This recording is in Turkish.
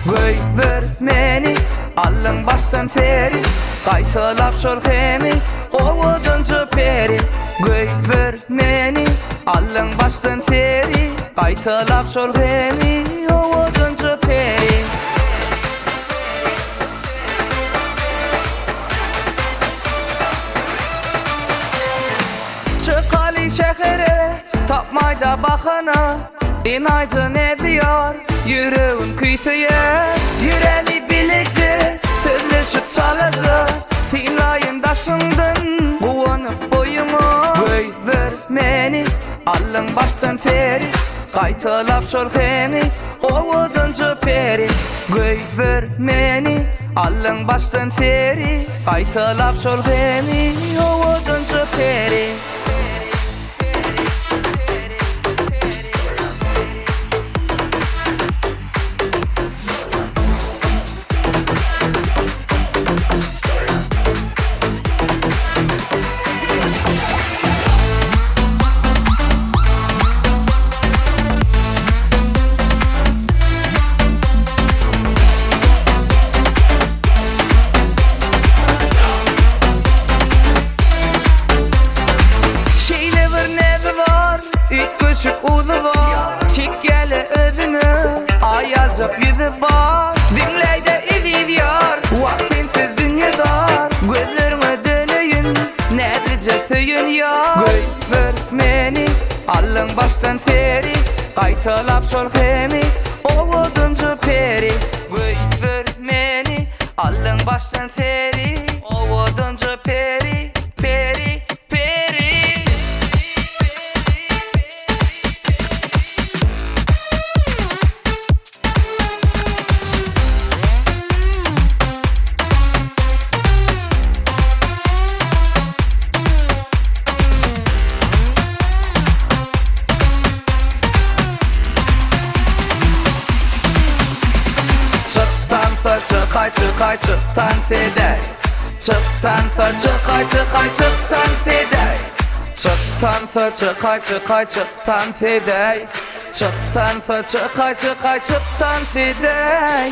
Göýber meni allan baştan feri, gaýtylap şorhemi owudunca peri. Göýber meni allan baştan feri, gaýtylap şorhemi owudunca peri. Çıkalı şehre tapmayda bakana, inaycı ne diyor yüreğin kuytuya. Yüreğli bilikçi sözleşip çalacak, tinlayın daşındın buvanıp boyumu. Göýber meni allan baştan feri, gaýtylap şorhemi owudunca peri. Göýber meni allan baştan feri, gaýtylap şorhemi owudunca peri. Uzu var, çekkeli özünü, ayalcak yüzü var. Dinleyde iziz yar, vaktinsiz dünya dar. Gözlerime döneyün, nedirce söyün yar. Göýber meni allan baştan feri, gaýtylap şorhemi owudunca peri. Göýber meni allan baştan feri, owudunca peri, peri, peri. Çıkay çıkay çıktan fedey, çıktansa çıkay çıkay çıktan fedey. Çıktansa çıkay çıkay çıktan fedey, çıktansa çıkay çıkay çıktan fedey.